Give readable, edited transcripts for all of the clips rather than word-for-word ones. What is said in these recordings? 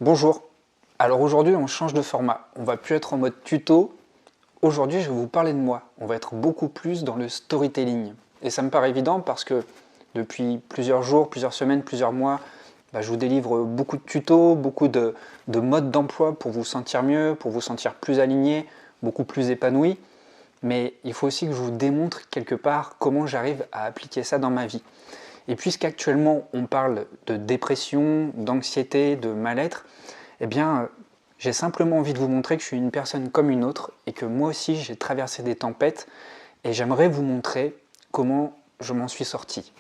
Bonjour. Alors aujourd'hui on change de format, on va plus être en mode tuto. Aujourd'hui je vais vous parler de moi, on va être beaucoup plus dans le storytelling. Et ça me paraît évident parce que depuis plusieurs jours, plusieurs semaines, plusieurs mois, je vous délivre beaucoup de tutos, beaucoup de modes d'emploi pour vous sentir mieux, pour vous sentir plus aligné, beaucoup plus épanoui. Mais il faut aussi que je vous démontre quelque part comment j'arrive à appliquer ça dans ma vie. Et puisqu'actuellement on parle de dépression, d'anxiété, de mal-être, eh bien j'ai simplement envie de vous montrer que je suis une personne comme une autre et que moi aussi j'ai traversé des tempêtes et j'aimerais vous montrer comment je m'en suis sorti.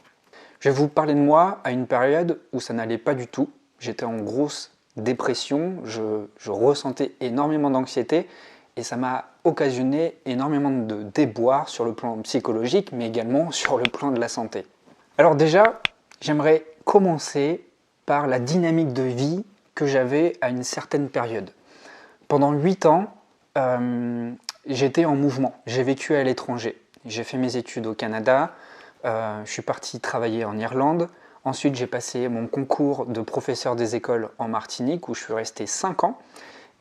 Je vais vous parler de moi à une période où ça n'allait pas du tout. J'étais en grosse dépression, je ressentais énormément d'anxiété et ça m'a occasionné énormément de déboires sur le plan psychologique mais également sur le plan de la santé. Alors déjà, j'aimerais commencer par la dynamique de vie que j'avais à une certaine période. Pendant 8 ans, j'étais en mouvement. J'ai vécu à l'étranger. J'ai fait mes études au Canada, je suis parti travailler en Irlande. Ensuite, j'ai passé mon concours de professeur des écoles en Martinique où je suis resté 5 ans.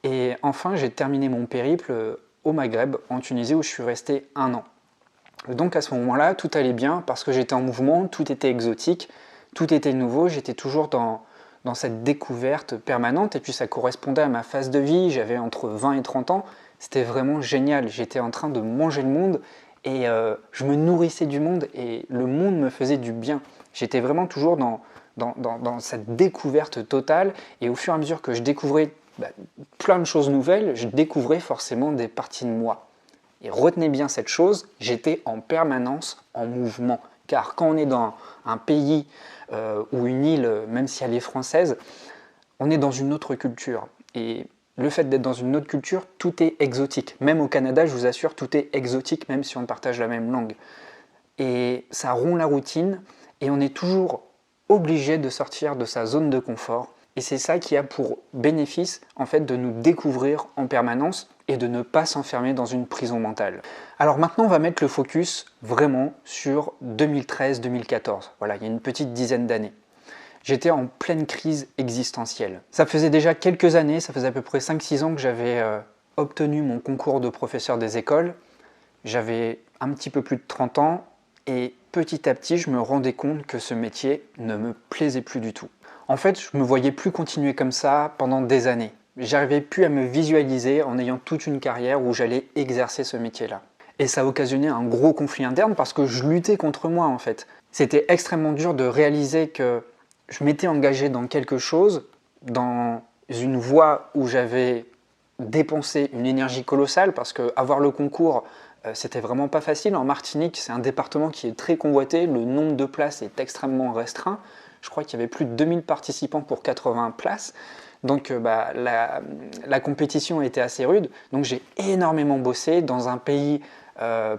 Et enfin, j'ai terminé mon périple au Maghreb, en Tunisie, où je suis resté 1 an. Donc à ce moment-là, tout allait bien parce que j'étais en mouvement, tout était exotique, tout était nouveau, j'étais toujours dans cette découverte permanente et puis ça correspondait à ma phase de vie, j'avais entre 20 et 30 ans, c'était vraiment génial, j'étais en train de manger le monde et je me nourrissais du monde et le monde me faisait du bien. J'étais vraiment toujours dans cette découverte totale et au fur et à mesure que je découvrais plein de choses nouvelles, je découvrais forcément des parties de moi. Et retenez bien cette chose, j'étais en permanence en mouvement. Car quand on est dans un pays ou une île, même si elle est française, on est dans une autre culture. Et le fait d'être dans une autre culture, tout est exotique. Même au Canada, je vous assure, tout est exotique, même si on partage la même langue. Et ça rompt la routine, et on est toujours obligé de sortir de sa zone de confort. Et c'est ça qui a pour bénéfice, en fait, de nous découvrir en permanence et de ne pas s'enfermer dans une prison mentale. Alors maintenant, on va mettre le focus vraiment sur 2013-2014. Voilà, il y a une petite dizaine d'années. J'étais en pleine crise existentielle. Ça faisait déjà quelques années, ça faisait à peu près 5-6 ans que j'avais obtenu mon concours de professeur des écoles. J'avais un petit peu plus de 30 ans et petit à petit, je me rendais compte que ce métier ne me plaisait plus du tout. En fait, je ne me voyais plus continuer comme ça pendant des années. J'arrivais plus à me visualiser en ayant toute une carrière où j'allais exercer ce métier-là. Et ça a occasionné un gros conflit interne parce que je luttais contre moi en fait. C'était extrêmement dur de réaliser que je m'étais engagé dans quelque chose, dans une voie où j'avais dépensé une énergie colossale parce que avoir le concours, c'était vraiment pas facile. En Martinique, c'est un département qui est très convoité, le nombre de places est extrêmement restreint. Je crois qu'il y avait plus de 2000 participants pour 80 places. Donc la compétition était assez rude. Donc j'ai énormément bossé dans un pays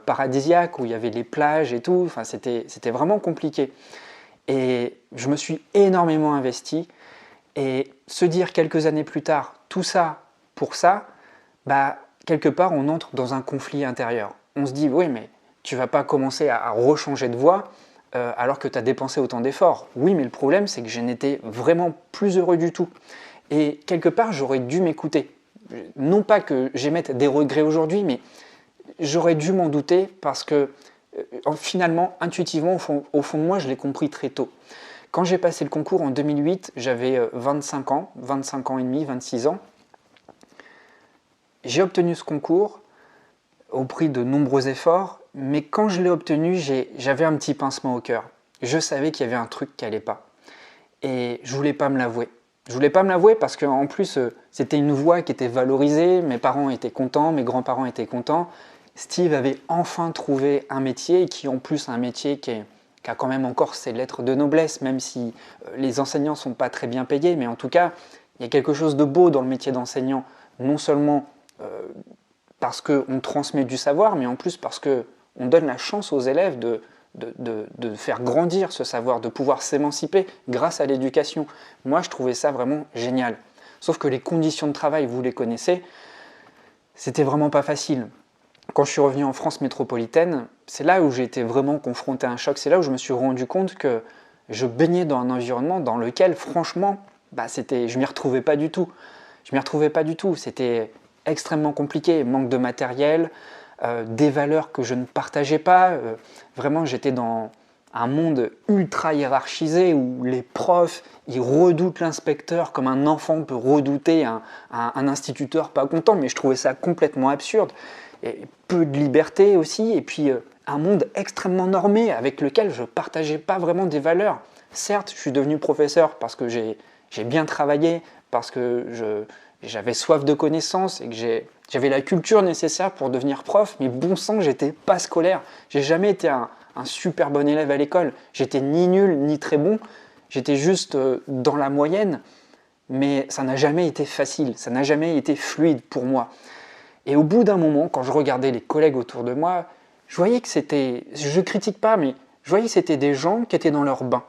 paradisiaque où il y avait les plages et tout. Enfin, c'était vraiment compliqué. Et je me suis énormément investi. Et se dire quelques années plus tard, tout ça pour ça, quelque part on entre dans un conflit intérieur. On se dit, oui mais tu vas pas commencer à rechanger de voie alors que tu as dépensé autant d'efforts. Oui, mais le problème, c'est que je n'étais vraiment plus heureux du tout. Et quelque part, j'aurais dû m'écouter. Non pas que j'émette des regrets aujourd'hui, mais j'aurais dû m'en douter parce que finalement, intuitivement, au fond de moi, je l'ai compris très tôt. Quand j'ai passé le concours en 2008, j'avais 25 ans et demi, 26 ans. J'ai obtenu ce concours au prix de nombreux efforts, mais quand je l'ai obtenu, j'avais un petit pincement au cœur. Je savais qu'il y avait un truc qui n'allait pas. Et je ne voulais pas me l'avouer. Je ne voulais pas me l'avouer parce qu'en plus, c'était une voie qui était valorisée, mes parents étaient contents, mes grands-parents étaient contents. Steve avait enfin trouvé un métier, qui en plus un métier qui a quand même encore ses lettres de noblesse, même si les enseignants ne sont pas très bien payés, mais en tout cas, il y a quelque chose de beau dans le métier d'enseignant, non seulement parce qu'on transmet du savoir, mais en plus parce qu'on donne la chance aux élèves de faire grandir ce savoir, de pouvoir s'émanciper grâce à l'éducation. Moi, je trouvais ça vraiment génial. Sauf que les conditions de travail, vous les connaissez, c'était vraiment pas facile. Quand je suis revenu en France métropolitaine, c'est là où j'ai été vraiment confronté à un choc, c'est là où je me suis rendu compte que je baignais dans un environnement dans lequel, franchement, je m'y retrouvais pas du tout. Je m'y retrouvais pas du tout. C'était extrêmement compliqué, manque de matériel, des valeurs que je ne partageais pas. Vraiment, j'étais dans un monde ultra hiérarchisé où les profs, ils redoutent l'inspecteur comme un enfant peut redouter un instituteur pas content, mais je trouvais ça complètement absurde. Et peu de liberté aussi, et puis un monde extrêmement normé avec lequel je ne partageais pas vraiment des valeurs. Certes, je suis devenu professeur parce que j'ai bien travaillé, parce que j'avais soif de connaissances et que j'avais la culture nécessaire pour devenir prof, mais bon sang, j'étais pas scolaire. J'ai jamais été un super bon élève à l'école. J'étais ni nul ni très bon, j'étais juste dans la moyenne, mais ça n'a jamais été facile, ça n'a jamais été fluide pour moi. Et au bout d'un moment, quand je regardais les collègues autour de moi, je voyais que c'était, je critique pas, mais je voyais que c'était des gens qui étaient dans leur bain.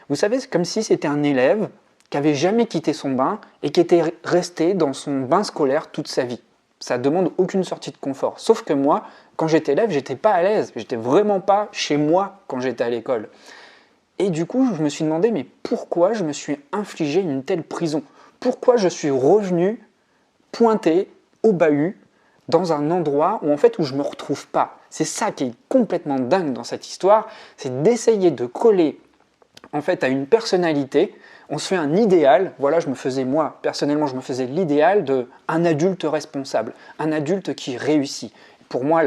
Vous savez, c'est comme si c'était un élève qui n'avait jamais quitté son bain et qui était resté dans son bain scolaire toute sa vie. Ça ne demande aucune sortie de confort. Sauf que moi, quand j'étais élève, j'étais pas à l'aise. J'étais vraiment pas chez moi quand j'étais à l'école. Et du coup, je me suis demandé, mais pourquoi je me suis infligé une telle prison? Pourquoi je suis revenu pointé au bahut dans un endroit où je me retrouve pas? C'est ça qui est complètement dingue dans cette histoire, c'est d'essayer de coller à une personnalité. On se fait un idéal. Voilà, personnellement, je me faisais l'idéal d'un adulte responsable, un adulte qui réussit. Pour moi,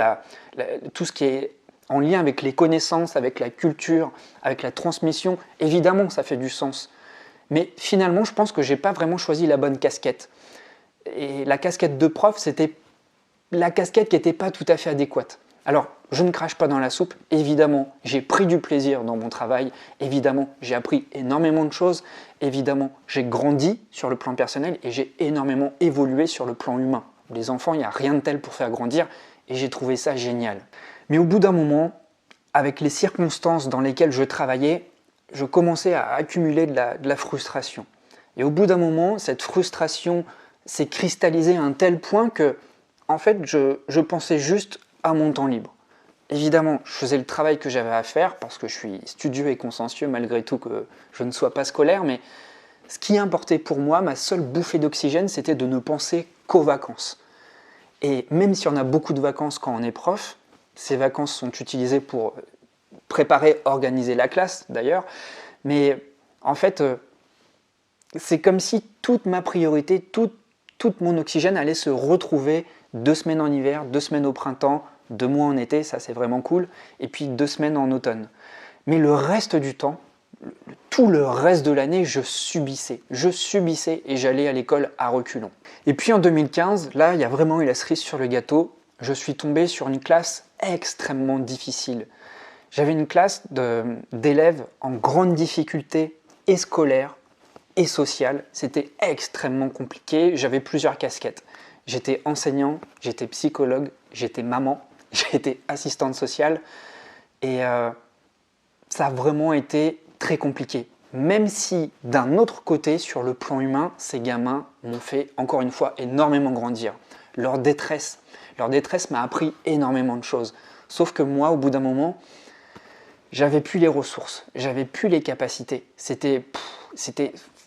tout ce qui est en lien avec les connaissances, avec la culture, avec la transmission, évidemment, ça fait du sens. Mais finalement, je pense que je n'ai pas vraiment choisi la bonne casquette. Et la casquette de prof, c'était la casquette qui n'était pas tout à fait adéquate. Alors, je ne crache pas dans la soupe, évidemment, j'ai pris du plaisir dans mon travail, évidemment, j'ai appris énormément de choses, évidemment, j'ai grandi sur le plan personnel et j'ai énormément évolué sur le plan humain. Les enfants, il n'y a rien de tel pour faire grandir et j'ai trouvé ça génial. Mais au bout d'un moment, avec les circonstances dans lesquelles je travaillais, je commençais à accumuler de la frustration. Et au bout d'un moment, cette frustration s'est cristallisée à un tel point que, je pensais juste à mon temps libre. Évidemment, je faisais le travail que j'avais à faire parce que je suis studieux et consciencieux malgré tout que je ne sois pas scolaire, mais ce qui importait pour moi, ma seule bouffée d'oxygène, c'était de ne penser qu'aux vacances. Et même si on a beaucoup de vacances quand on est prof, ces vacances sont utilisées pour préparer, organiser la classe d'ailleurs, mais c'est comme si toute ma priorité, tout mon oxygène allait se retrouver 2 semaines en hiver, 2 semaines au printemps, 2 mois en été, ça c'est vraiment cool, et puis 2 semaines en automne. Mais le reste du temps, tout le reste de l'année, je subissais et j'allais à l'école à reculons. Et puis en 2015, là, il y a vraiment eu la cerise sur le gâteau, je suis tombé sur une classe extrêmement difficile. J'avais une classe d'élèves en grande difficulté et scolaire et sociale, c'était extrêmement compliqué, j'avais plusieurs casquettes. J'étais enseignant, j'étais psychologue, j'étais maman, j'étais assistante sociale et ça a vraiment été très compliqué. Même si d'un autre côté, sur le plan humain, ces gamins m'ont fait encore une fois énormément grandir. Leur détresse m'a appris énormément de choses. Sauf que moi, au bout d'un moment, j'avais plus les ressources, j'avais plus les capacités.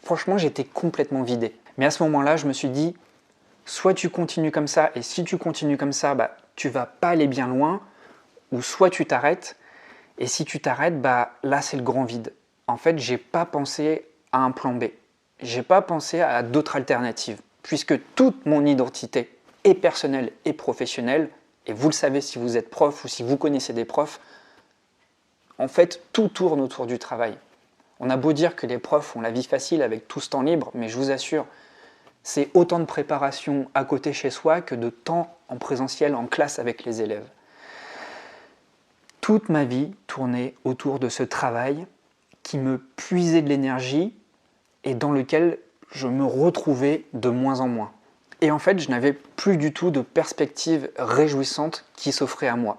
Franchement, j'étais complètement vidé. Mais à ce moment-là, je me suis dit, soit tu continues comme ça, et si tu continues comme ça, tu vas pas aller bien loin, ou soit tu t'arrêtes, et si tu t'arrêtes, là c'est le grand vide. En fait, j'ai pas pensé à un plan B, j'ai pas pensé à d'autres alternatives, puisque toute mon identité est personnelle et professionnelle, et vous le savez si vous êtes prof ou si vous connaissez des profs, en fait, tout tourne autour du travail. On a beau dire que les profs ont la vie facile avec tout ce temps libre, mais je vous assure, c'est autant de préparation à côté chez soi que de temps en présentiel en classe avec les élèves. Toute ma vie tournait autour de ce travail qui me puisait de l'énergie et dans lequel je me retrouvais de moins en moins. Et en fait, je n'avais plus du tout de perspective réjouissante qui s'offrait à moi.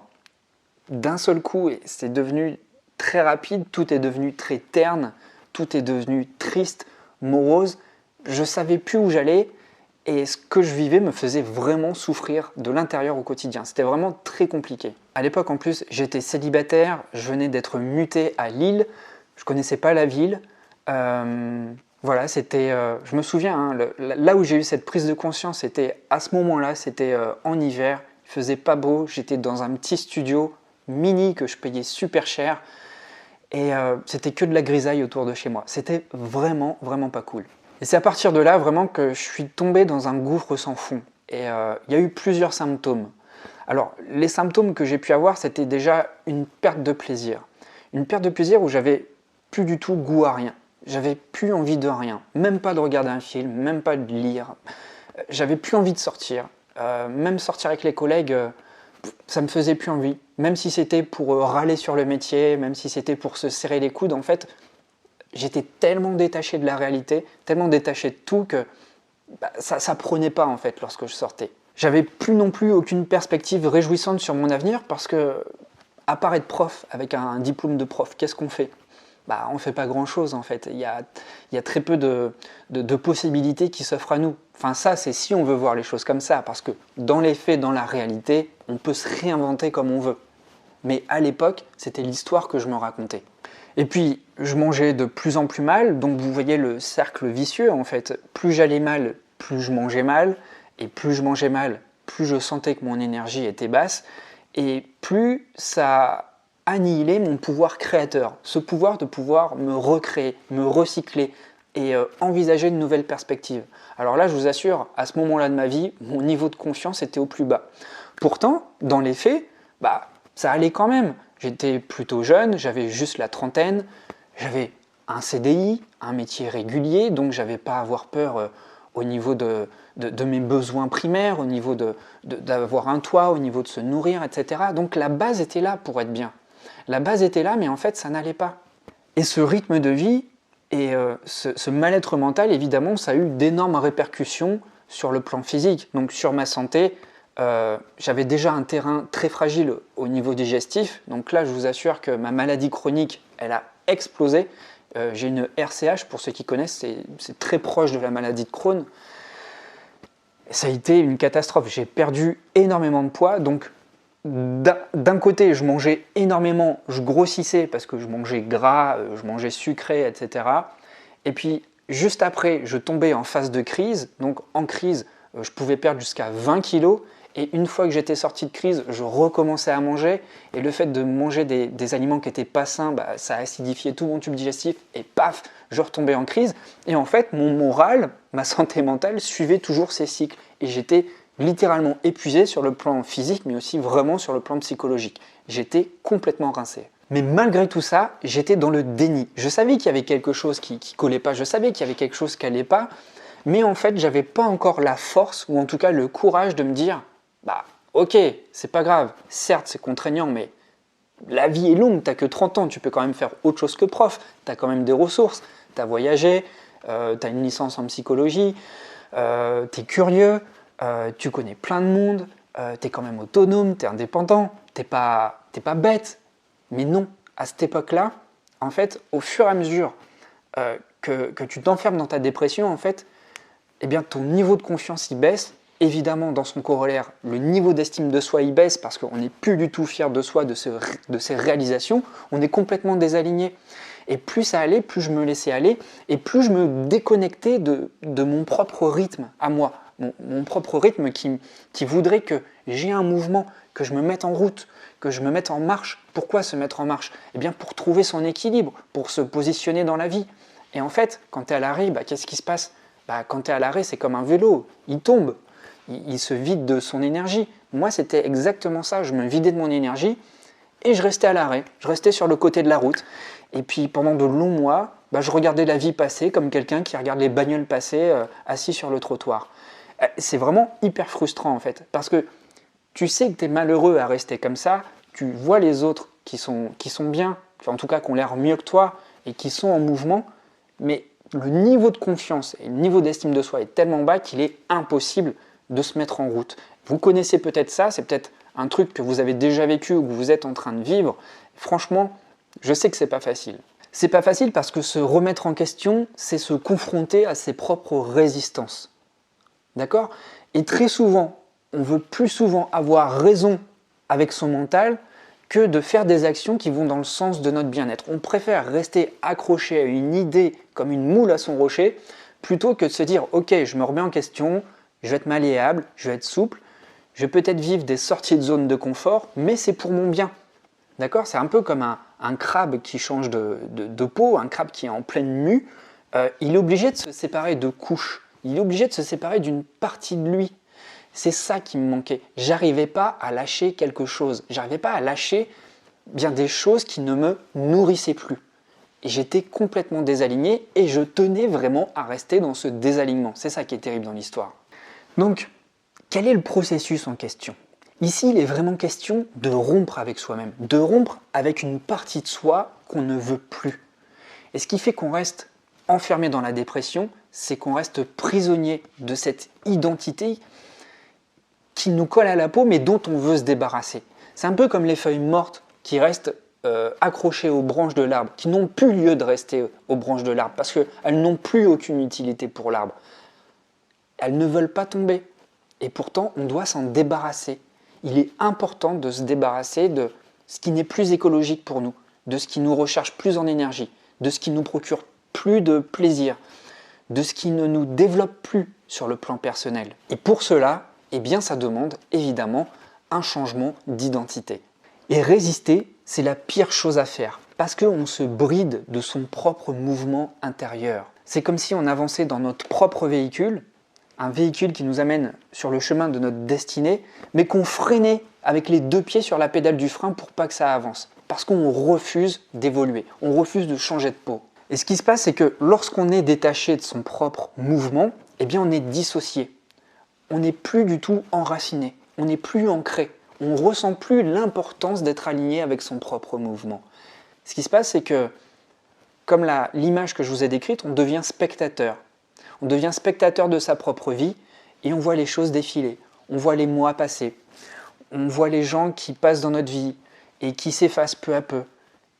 D'un seul coup, et c'est devenu très rapide, tout est devenu très terne, tout est devenu triste, morose. Je ne savais plus où j'allais et ce que je vivais me faisait vraiment souffrir de l'intérieur au quotidien. C'était vraiment très compliqué. À l'époque, en plus, j'étais célibataire, je venais d'être muté à Lille, je ne connaissais pas la ville. Voilà, c'était, je me souviens, hein, là où j'ai eu cette prise de conscience, c'était à ce moment-là, c'était en hiver, il faisait pas beau, j'étais dans un petit studio mini que je payais super cher, et c'était que de la grisaille autour de chez moi. C'était vraiment, vraiment pas cool. Et c'est à partir de là vraiment que je suis tombé dans un gouffre sans fond. Et il y a eu plusieurs symptômes. Alors, les symptômes que j'ai pu avoir, c'était déjà une perte de plaisir. Une perte de plaisir où j'avais plus du tout goût à rien. J'avais plus envie de rien. Même pas de regarder un film, même pas de lire. J'avais plus envie de sortir. Même sortir avec les collègues, ça me faisait plus envie. Même si c'était pour râler sur le métier, même si c'était pour se serrer les coudes, en fait, j'étais tellement détaché de la réalité, tellement détaché de tout que ça prenait pas en fait lorsque je sortais. J'avais plus non plus aucune perspective réjouissante sur mon avenir parce que, à part être prof, avec un diplôme de prof, qu'est-ce qu'on fait? On ne fait pas grand-chose en fait. Il y a très peu de possibilités qui s'offrent à nous. Enfin ça, c'est si on veut voir les choses comme ça, parce que dans les faits, dans la réalité, on peut se réinventer comme on veut. Mais à l'époque, c'était l'histoire que je me racontais. Et puis, je mangeais de plus en plus mal, donc vous voyez le cercle vicieux en fait. Plus j'allais mal, plus je mangeais mal, et plus je mangeais mal, plus je sentais que mon énergie était basse, et plus ça annihilait mon pouvoir créateur, ce pouvoir de pouvoir me recréer, me recycler et envisager de nouvelles perspectives. Alors là, je vous assure, à ce moment-là de ma vie, mon niveau de confiance était au plus bas. Pourtant, dans les faits, ça allait quand même. J'étais plutôt jeune, j'avais juste la trentaine, j'avais un CDI, un métier régulier, donc j'avais pas à avoir peur au niveau de mes besoins primaires, au niveau d'avoir un toit, au niveau de se nourrir, etc. Donc la base était là pour être bien. La base était là, mais en fait, ça n'allait pas. Et ce rythme de vie et ce mal-être mental, évidemment, ça a eu d'énormes répercussions sur le plan physique, donc sur ma santé. J'avais déjà un terrain très fragile au niveau digestif, donc là, je vous assure que ma maladie chronique, elle a explosé. J'ai une RCH, pour ceux qui connaissent, c'est très proche de la maladie de Crohn. Ça a été une catastrophe. J'ai perdu énormément de poids, donc d'un côté, je mangeais énormément, je grossissais parce que je mangeais gras, je mangeais sucré, etc. Et puis, juste après, je tombais en phase de crise. Donc, en crise, je pouvais perdre jusqu'à 20 kilos. Et une fois que j'étais sorti de crise, je recommençais à manger. Et le fait de manger des aliments qui n'étaient pas sains, ça acidifiait tout mon tube digestif. Et paf, je retombais en crise. Et en fait, mon moral, ma santé mentale suivait toujours ces cycles. Et j'étais littéralement épuisé sur le plan physique, mais aussi vraiment sur le plan psychologique. J'étais complètement rincé. Mais malgré tout ça, j'étais dans le déni. Je savais qu'il y avait quelque chose qui collait pas, je savais qu'il y avait quelque chose qui allait pas, mais en fait, j'avais pas encore la force, ou en tout cas le courage de me dire, ok, c'est pas grave, certes c'est contraignant, mais la vie est longue, t'as que 30 ans, tu peux quand même faire autre chose que prof, t'as quand même des ressources, t'as voyagé, t'as une licence en psychologie, t'es curieux, tu connais plein de monde, tu es quand même autonome, tu es indépendant, t'es pas bête. Mais non, à cette époque-là, en fait, au fur et à mesure que tu t'enfermes dans ta dépression, en fait, eh bien, ton niveau de confiance il baisse. Évidemment, dans son corollaire, le niveau d'estime de soi il baisse parce qu'on n'est plus du tout fier de soi, de ses réalisations. On est complètement désaligné. Et plus ça allait, plus je me laissais aller, et plus je me déconnectais de mon propre rythme à moi. Mon propre rythme qui voudrait que j'ai un mouvement, que je me mette en route, que je me mette en marche. Pourquoi se mettre en marche? Eh bien pour trouver son équilibre, pour se positionner dans la vie. Et en fait, quand tu es à l'arrêt, qu'est-ce qui se passe? Quand tu es à l'arrêt, c'est comme un vélo, il tombe, il se vide de son énergie. Moi, c'était exactement ça, je me vidais de mon énergie et je restais à l'arrêt, je restais sur le côté de la route. Et puis pendant de longs mois, je regardais la vie passer comme quelqu'un qui regarde les bagnoles passer assis sur le trottoir. C'est vraiment hyper frustrant en fait, parce que tu sais que tu es malheureux à rester comme ça, tu vois les autres qui sont bien, en tout cas qui ont l'air mieux que toi et qui sont en mouvement, mais le niveau de confiance et le niveau d'estime de soi est tellement bas qu'il est impossible de se mettre en route. Vous connaissez peut-être ça, c'est peut-être un truc que vous avez déjà vécu ou que vous êtes en train de vivre. Franchement, je sais que c'est pas facile. C'est pas facile parce que se remettre en question, c'est se confronter à ses propres résistances. D'accord? Et très souvent, on veut plus souvent avoir raison avec son mental que de faire des actions qui vont dans le sens de notre bien-être. On préfère rester accroché à une idée comme une moule à son rocher, plutôt que de se dire « Ok, je me remets en question, je vais être malléable, je vais être souple, je vais peut-être vivre des sorties de zone de confort, mais c'est pour mon bien. » D'accord? C'est un peu comme un crabe qui change de peau, un crabe qui est en pleine mue. Il est obligé de se séparer de couches. Il est obligé de se séparer d'une partie de lui. C'est ça qui me manquait. J'arrivais pas à lâcher quelque chose. J'arrivais pas à lâcher bien des choses qui ne me nourrissaient plus. Et j'étais complètement désaligné et je tenais vraiment à rester dans ce désalignement. C'est ça qui est terrible dans l'histoire. Donc, quel est le processus en question? Ici, il est vraiment question de rompre avec soi-même, de rompre avec une partie de soi qu'on ne veut plus. Et ce qui fait qu'on reste enfermé dans la dépression, c'est qu'on reste prisonnier de cette identité qui nous colle à la peau, mais dont on veut se débarrasser. C'est un peu comme les feuilles mortes qui restent accrochées aux branches de l'arbre, qui n'ont plus lieu de rester aux branches de l'arbre, parce qu'elles n'ont plus aucune utilité pour l'arbre. Elles ne veulent pas tomber. Et pourtant, on doit s'en débarrasser. Il est important de se débarrasser de ce qui n'est plus écologique pour nous, de ce qui nous recharge plus en énergie, de ce qui nous procure plus de plaisir, de ce qui ne nous développe plus sur le plan personnel. Et pour cela, eh bien, ça demande évidemment un changement d'identité. Et résister, c'est la pire chose à faire, parce qu'on se bride de son propre mouvement intérieur. C'est comme si on avançait dans notre propre véhicule, un véhicule qui nous amène sur le chemin de notre destinée, mais qu'on freinait avec les deux pieds sur la pédale du frein pour pas que ça avance. Parce qu'on refuse d'évoluer, on refuse de changer de peau. Et ce qui se passe, c'est que lorsqu'on est détaché de son propre mouvement, eh bien on est dissocié. On n'est plus du tout enraciné, on n'est plus ancré. On ne ressent plus l'importance d'être aligné avec son propre mouvement. Ce qui se passe, c'est que, comme l'image que je vous ai décrite, on devient spectateur. On devient spectateur de sa propre vie et on voit les choses défiler. On voit les mois passer. On voit les gens qui passent dans notre vie et qui s'effacent peu à peu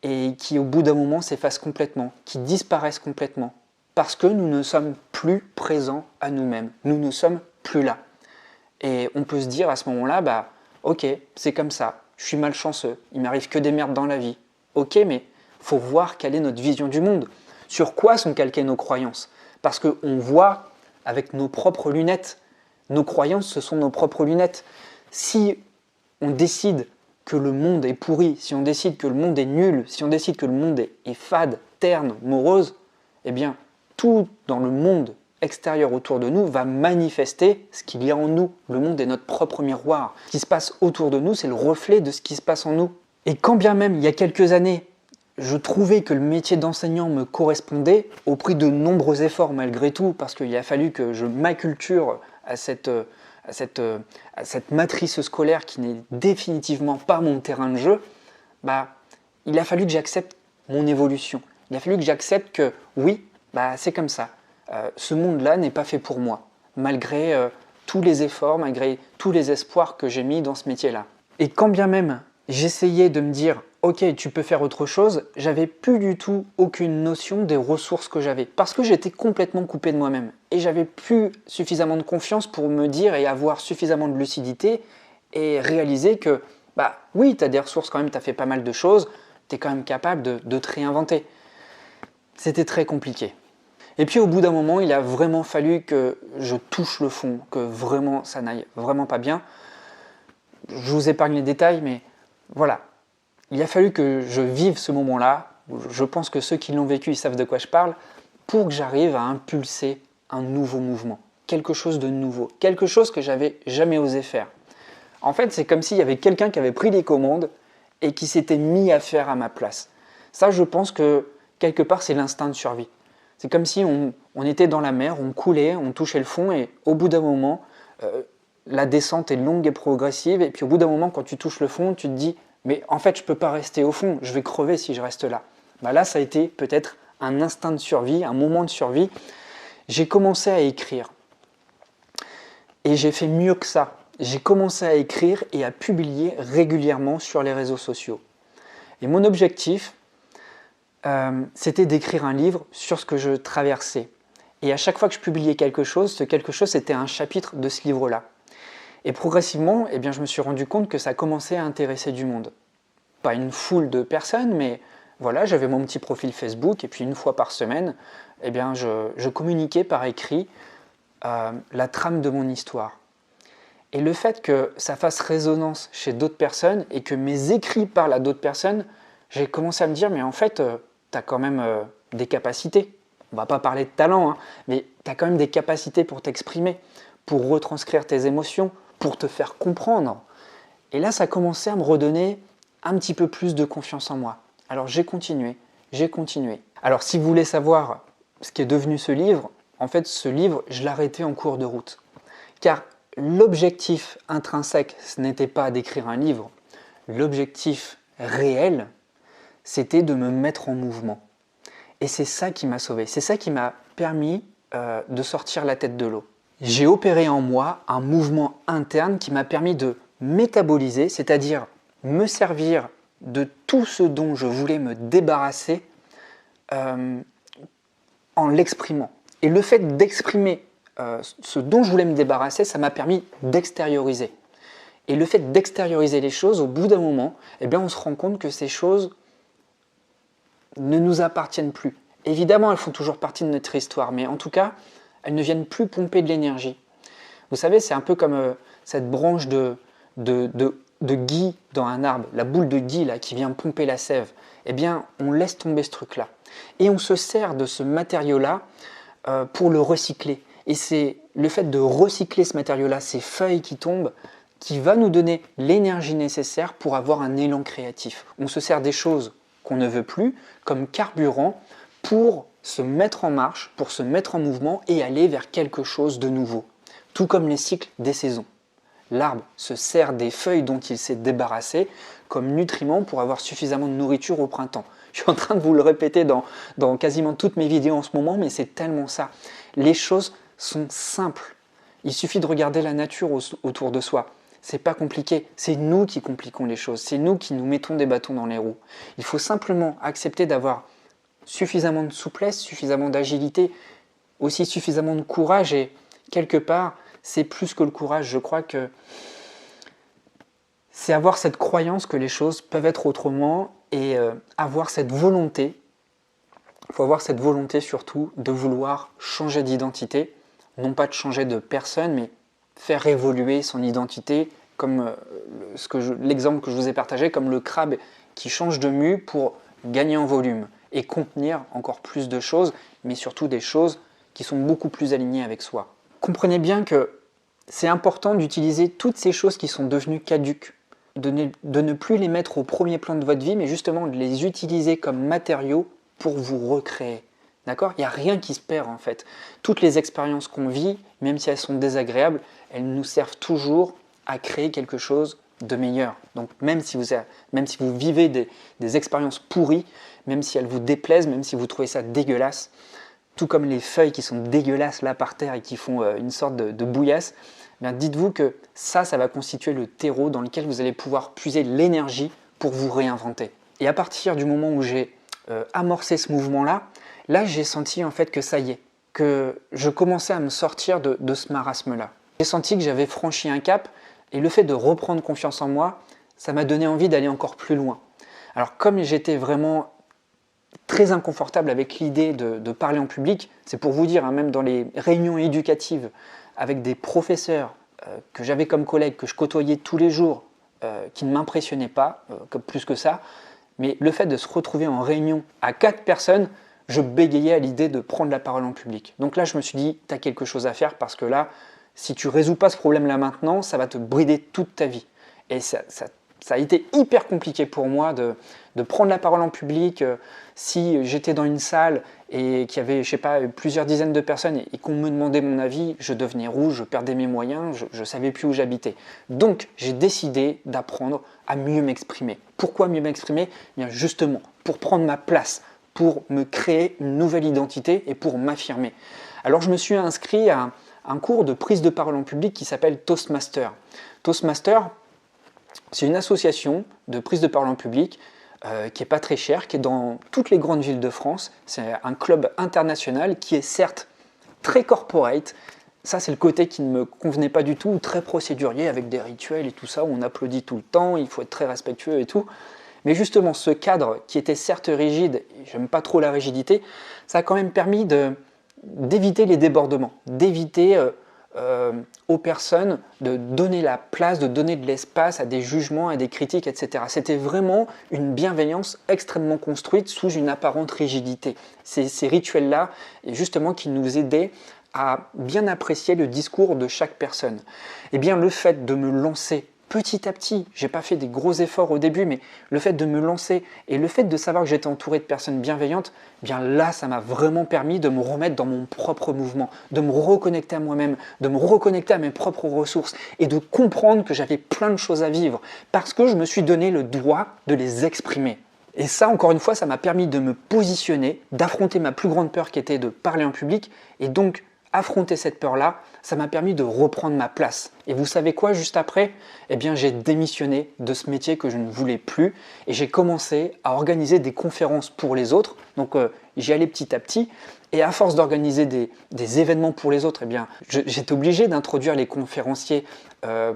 et qui, au bout d'un moment, s'effacent complètement, qui disparaissent complètement parce que nous ne sommes plus présents à nous-mêmes. Nous ne sommes plus là. Et on peut se dire à ce moment-là, ok, c'est comme ça, je suis malchanceux, il m'arrive que des merdes dans la vie. Ok, mais il faut voir quelle est notre vision du monde. Sur quoi sont calquées nos croyances? Parce qu'on voit avec nos propres lunettes. Nos croyances, ce sont nos propres lunettes. Si on décide que le monde est pourri, si on décide que le monde est nul, si on décide que le monde est fade, terne, morose, eh bien, tout dans le monde extérieur autour de nous va manifester ce qu'il y a en nous. Le monde est notre propre miroir. Ce qui se passe autour de nous, c'est le reflet de ce qui se passe en nous. Et quand bien même, il y a quelques années, je trouvais que le métier d'enseignant me correspondait, au prix de nombreux efforts malgré tout, parce qu'il a fallu que je m'acculture à cette matrice scolaire qui n'est définitivement pas mon terrain de jeu, il a fallu que j'accepte mon évolution. Il a fallu que j'accepte que oui, c'est comme ça. Ce monde-là n'est pas fait pour moi, malgré tous les efforts, malgré tous les espoirs que j'ai mis dans ce métier-là. Et quand bien même j'essayais de me dire « Ok, tu peux faire autre chose », j'avais plus du tout aucune notion des ressources que j'avais, parce que j'étais complètement coupé de moi-même. Et j'avais plus suffisamment de confiance pour me dire et avoir suffisamment de lucidité et réaliser que oui, tu as des ressources quand même, tu as fait pas mal de choses, tu es quand même capable de te réinventer. C'était très compliqué. Et puis au bout d'un moment, il a vraiment fallu que je touche le fond, que vraiment ça n'aille vraiment pas bien. Je vous épargne les détails, mais voilà. Il a fallu que je vive ce moment-là. Je pense que ceux qui l'ont vécu, ils savent de quoi je parle, pour que j'arrive à impulser un nouveau mouvement. Quelque chose de nouveau. Quelque chose que j'avais jamais osé faire. En fait, c'est comme s'il y avait quelqu'un qui avait pris les commandes et qui s'était mis à faire à ma place. Ça, je pense que quelque part, c'est l'instinct de survie. C'est comme si on était dans la mer, on coulait, on touchait le fond et au bout d'un moment, la descente est longue et progressive et puis au bout d'un moment, quand tu touches le fond, tu te dis « mais en fait, je ne peux pas rester au fond, je vais crever si je reste là ». Là, ça a été peut-être un instinct de survie, un moment de survie. J'ai commencé à écrire et j'ai fait mieux que ça. J'ai commencé à écrire et à publier régulièrement sur les réseaux sociaux. Et mon objectif, c'était d'écrire un livre sur ce que je traversais. Et à chaque fois que je publiais quelque chose, ce quelque chose, c'était un chapitre de ce livre-là. Et progressivement, je me suis rendu compte que ça commençait à intéresser du monde. pas une foule de personnes, mais voilà, j'avais mon petit profil Facebook et puis une fois par semaine, eh bien, je communiquais par écrit la trame de mon histoire. Et le fait que ça fasse résonance chez d'autres personnes et que mes écrits parlent à d'autres personnes, j'ai commencé à me dire, mais en fait, tu as quand même des capacités. On va pas parler de talent, hein, mais tu as quand même des capacités pour t'exprimer, pour retranscrire tes émotions, pour te faire comprendre. Et là, ça a commencé à me redonner un petit peu plus de confiance en moi. Alors j'ai continué. Alors si vous voulez savoir ce qui est devenu ce livre, en fait, ce livre, je l'ai arrêté en cours de route. Car l'objectif intrinsèque, ce n'était pas d'écrire un livre. L'objectif réel, c'était de me mettre en mouvement. Et c'est ça qui m'a sauvé. C'est ça qui m'a permis de sortir la tête de l'eau. J'ai opéré en moi un mouvement interne qui m'a permis de métaboliser, c'est-à-dire me servir de tout ce dont je voulais me débarrasser en l'exprimant. Et le fait d'exprimer ce dont je voulais me débarrasser, ça m'a permis d'extérioriser. Et le fait d'extérioriser les choses, au bout d'un moment, eh bien, on se rend compte que ces choses ne nous appartiennent plus. Évidemment, elles font toujours partie de notre histoire, mais en tout cas, elles ne viennent plus pomper de l'énergie. Vous savez, c'est un peu comme cette branche de gui dans un arbre, la boule de gui là, qui vient pomper la sève. Eh bien, on laisse tomber ce truc-là. Et on se sert de ce matériau-là pour le recycler. Et c'est le fait de recycler ce matériau-là, ces feuilles qui tombent, qui va nous donner l'énergie nécessaire pour avoir un élan créatif. On se sert des choses qu'on ne veut plus comme carburant pour se mettre en marche, pour se mettre en mouvement et aller vers quelque chose de nouveau. Tout comme les cycles des saisons. L'arbre se sert des feuilles dont il s'est débarrassé comme nutriments pour avoir suffisamment de nourriture au printemps. Je suis en train de vous le répéter dans quasiment toutes mes vidéos en ce moment, mais c'est tellement ça. Les choses sont simples. Il suffit de regarder la nature autour de soi. C'est pas compliqué. C'est nous qui compliquons les choses. C'est nous qui nous mettons des bâtons dans les roues. Il faut simplement accepter d'avoir suffisamment de souplesse, suffisamment d'agilité, aussi suffisamment de courage. Et quelque part, c'est plus que le courage. Je crois que c'est avoir cette croyance que les choses peuvent être autrement et avoir cette volonté. Il faut avoir cette volonté surtout de vouloir changer d'identité. Non pas de changer de personne, mais faire évoluer son identité, comme l'exemple que je vous ai partagé, comme le crabe qui change de mue pour gagner en volume et contenir encore plus de choses, mais surtout des choses qui sont beaucoup plus alignées avec soi. Comprenez bien que c'est important d'utiliser toutes ces choses qui sont devenues caduques, de ne plus les mettre au premier plan de votre vie, mais justement de les utiliser comme matériaux pour vous recréer. D'accord ? Il n'y a rien qui se perd en fait. Toutes les expériences qu'on vit, même si elles sont désagréables, elles nous servent toujours à créer quelque chose de meilleur. Donc même si vous vivez des expériences pourries, même si elles vous déplaisent, même si vous trouvez ça dégueulasse, tout comme les feuilles qui sont dégueulasses là par terre et qui font une sorte de bouillasse, eh bien, dites-vous que ça va constituer le terreau dans lequel vous allez pouvoir puiser l'énergie pour vous réinventer. Et à partir du moment où j'ai amorcé ce mouvement-là, j'ai senti en fait que ça y est, que je commençais à me sortir de ce marasme-là. J'ai senti que j'avais franchi un cap et le fait de reprendre confiance en moi, ça m'a donné envie d'aller encore plus loin. Alors comme j'étais vraiment très inconfortable avec l'idée de parler en public, c'est pour vous dire, hein, même dans les réunions éducatives avec des professeurs que j'avais comme collègues, que je côtoyais tous les jours, qui ne m'impressionnaient pas, plus que ça, mais le fait de se retrouver en réunion à 4 personnes, je bégayais à l'idée de prendre la parole en public. Donc là, je me suis dit, tu as quelque chose à faire parce que là, si tu ne résous pas ce problème-là maintenant, ça va te brider toute ta vie. Et ça a été hyper compliqué pour moi de prendre la parole en public. Si j'étais dans une salle et qu'il y avait, je sais pas, plusieurs dizaines de personnes et qu'on me demandait mon avis, je devenais rouge, je perdais mes moyens, je ne savais plus où j'habitais. Donc, j'ai décidé d'apprendre à mieux m'exprimer. Pourquoi mieux m'exprimer ? Bien justement, pour prendre ma place, pour me créer une nouvelle identité et pour m'affirmer. Alors, je me suis inscrit à un cours de prise de parole en public qui s'appelle Toastmaster. Toastmaster, c'est une association de prise de parole en public qui n'est pas très chère, qui est dans toutes les grandes villes de France. C'est un club international qui est certes très corporate. Ça, c'est le côté qui ne me convenait pas du tout, très procédurier avec des rituels et tout ça, où on applaudit tout le temps, il faut être très respectueux et tout. Mais justement, ce cadre qui était certes rigide, et j'aime pas trop la rigidité, ça a quand même permis d'éviter les débordements, d'éviter aux personnes de donner la place, de donner de l'espace à des jugements, à des critiques, etc. C'était vraiment une bienveillance extrêmement construite sous une apparente rigidité. Ces rituels-là, justement, qui nous aidaient à bien apprécier le discours de chaque personne. Eh bien, le fait de me lancer petit à petit, j'ai pas fait des gros efforts au début, mais le fait de me lancer et le fait de savoir que j'étais entouré de personnes bienveillantes, eh bien là, ça m'a vraiment permis de me remettre dans mon propre mouvement, de me reconnecter à moi-même, de me reconnecter à mes propres ressources et de comprendre que j'avais plein de choses à vivre parce que je me suis donné le droit de les exprimer. Et ça, encore une fois, ça m'a permis de me positionner, d'affronter ma plus grande peur qui était de parler en public et donc affronter cette peur-là, ça m'a permis de reprendre ma place. Et vous savez quoi, juste après? Eh bien, j'ai démissionné de ce métier que je ne voulais plus et j'ai commencé à organiser des conférences pour les autres. Donc, j'y allais petit à petit. Et à force d'organiser des événements pour les autres, eh bien, j'étais obligé d'introduire les conférenciers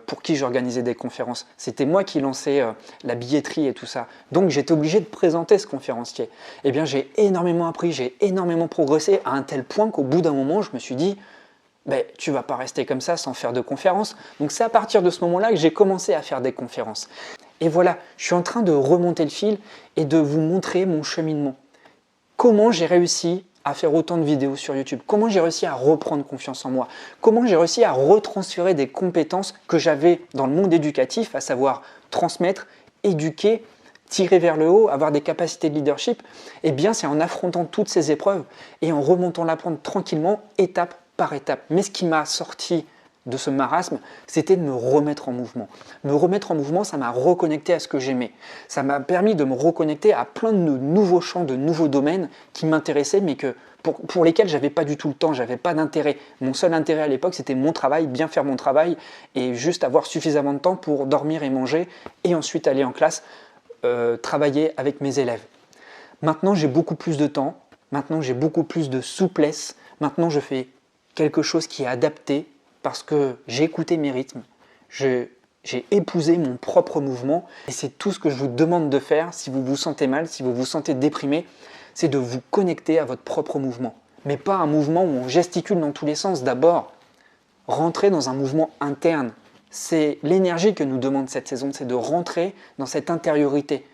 pour qui j'organisais des conférences. C'était moi qui lançais la billetterie et tout ça. Donc, j'étais obligé de présenter ce conférencier. Eh bien, j'ai énormément appris, j'ai énormément progressé à un tel point qu'au bout d'un moment, je me suis dit ben, tu ne vas pas rester comme ça sans faire de conférences. Donc, c'est à partir de ce moment-là que j'ai commencé à faire des conférences. Et voilà, je suis en train de remonter le fil et de vous montrer mon cheminement. Comment j'ai réussi à faire autant de vidéos sur YouTube? Comment j'ai réussi à reprendre confiance en moi? Comment j'ai réussi à retransférer des compétences que j'avais dans le monde éducatif, à savoir transmettre, éduquer, tirer vers le haut, avoir des capacités de leadership? Eh bien, c'est en affrontant toutes ces épreuves et en remontant la pente tranquillement, étape par étape. Mais ce qui m'a sorti de ce marasme, c'était de me remettre en mouvement. Me remettre en mouvement, ça m'a reconnecté à ce que j'aimais. Ça m'a permis de me reconnecter à plein de nouveaux champs, de nouveaux domaines qui m'intéressaient, mais pour lesquels j'avais pas du tout le temps, j'avais pas d'intérêt. Mon seul intérêt à l'époque, c'était mon travail, bien faire mon travail, et juste avoir suffisamment de temps pour dormir et manger, et ensuite aller en classe, travailler avec mes élèves. Maintenant, j'ai beaucoup plus de temps, maintenant j'ai beaucoup plus de souplesse, maintenant je fais quelque chose qui est adapté, parce que j'ai écouté mes rythmes, j'ai épousé mon propre mouvement et c'est tout ce que je vous demande de faire si vous vous sentez mal, si vous vous sentez déprimé, c'est de vous connecter à votre propre mouvement. Mais pas un mouvement où on gesticule dans tous les sens. D'abord, rentrer dans un mouvement interne. C'est l'énergie que nous demande cette saison, c'est de rentrer dans cette intériorité,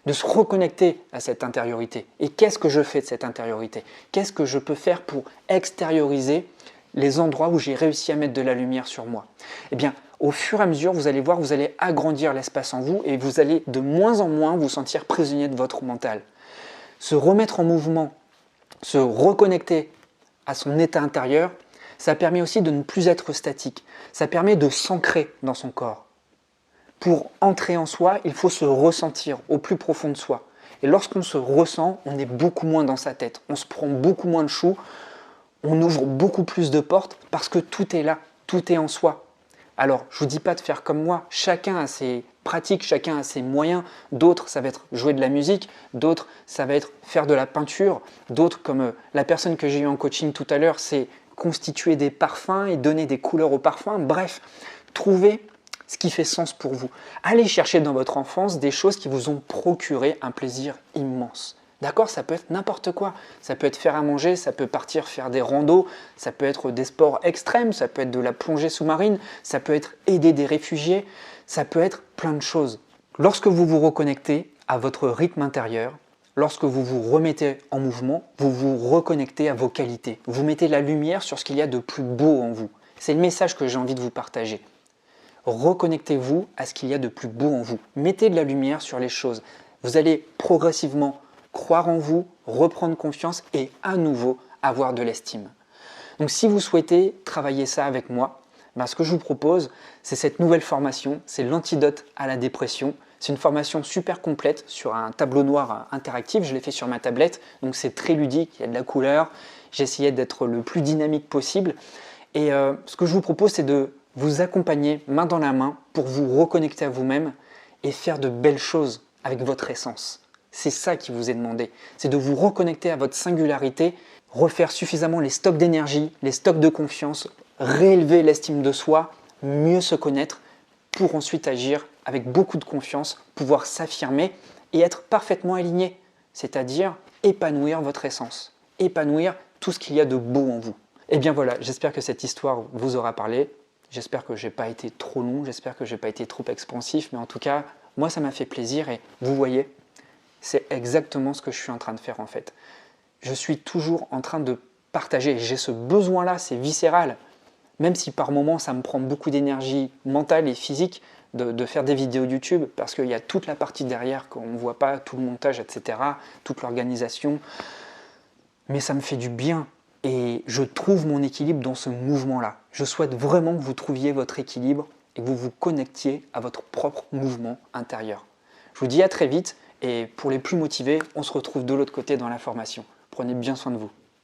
de se reconnecter à cette intériorité. Et qu'est-ce que je fais de cette intériorité? Qu'est-ce que je peux faire pour extérioriser les endroits où j'ai réussi à mettre de la lumière sur moi? Eh bien, au fur et à mesure, vous allez voir, vous allez agrandir l'espace en vous et vous allez de moins en moins vous sentir prisonnier de votre mental. Se remettre en mouvement, se reconnecter à son état intérieur, ça permet aussi de ne plus être statique. Ça permet de s'ancrer dans son corps. Pour entrer en soi, il faut se ressentir au plus profond de soi. Et lorsqu'on se ressent, on est beaucoup moins dans sa tête. On se prend beaucoup moins de choux. On ouvre beaucoup plus de portes parce que tout est là, tout est en soi. Alors, je ne vous dis pas de faire comme moi, chacun a ses pratiques, chacun a ses moyens. D'autres, ça va être jouer de la musique, d'autres, ça va être faire de la peinture, d'autres, comme la personne que j'ai eue en coaching tout à l'heure, c'est constituer des parfums et donner des couleurs aux parfums. Bref, trouvez ce qui fait sens pour vous. Allez chercher dans votre enfance des choses qui vous ont procuré un plaisir immense. D'accord, ça peut être n'importe quoi. Ça peut être faire à manger, ça peut partir faire des randos, ça peut être des sports extrêmes, ça peut être de la plongée sous-marine, ça peut être aider des réfugiés, ça peut être plein de choses. Lorsque vous vous reconnectez à votre rythme intérieur, lorsque vous vous remettez en mouvement, vous vous reconnectez à vos qualités. Vous mettez la lumière sur ce qu'il y a de plus beau en vous. C'est le message que j'ai envie de vous partager. Reconnectez-vous à ce qu'il y a de plus beau en vous. Mettez de la lumière sur les choses. Vous allez progressivement croire en vous, reprendre confiance et à nouveau avoir de l'estime. Donc si vous souhaitez travailler ça avec moi, ce que je vous propose, c'est cette nouvelle formation, c'est l'antidote à la dépression. C'est une formation super complète sur un tableau noir interactif, je l'ai fait sur ma tablette, donc c'est très ludique, il y a de la couleur, j'ai essayé d'être le plus dynamique possible. Et ce que je vous propose, c'est de vous accompagner main dans la main pour vous reconnecter à vous-même et faire de belles choses avec votre essence. C'est ça qui vous est demandé, c'est de vous reconnecter à votre singularité, refaire suffisamment les stocks d'énergie, les stocks de confiance, réélever l'estime de soi, mieux se connaître pour ensuite agir avec beaucoup de confiance, pouvoir s'affirmer et être parfaitement aligné, c'est-à-dire épanouir votre essence, épanouir tout ce qu'il y a de beau en vous. Et bien voilà, j'espère que cette histoire vous aura parlé, j'espère que je n'ai pas été trop long, j'espère que je n'ai pas été trop expansif, mais en tout cas, moi ça m'a fait plaisir et vous voyez, c'est exactement ce que je suis en train de faire en fait. Je suis toujours en train de partager, j'ai ce besoin-là, c'est viscéral, même si par moments ça me prend beaucoup d'énergie mentale et physique de faire des vidéos YouTube, parce qu'il y a toute la partie derrière qu'on ne voit pas, tout le montage, etc., toute l'organisation, mais ça me fait du bien et je trouve mon équilibre dans ce mouvement-là. Je souhaite vraiment que vous trouviez votre équilibre et que vous vous connectiez à votre propre mouvement intérieur. Je vous dis à très vite et pour les plus motivés, on se retrouve de l'autre côté dans la formation. Prenez bien soin de vous.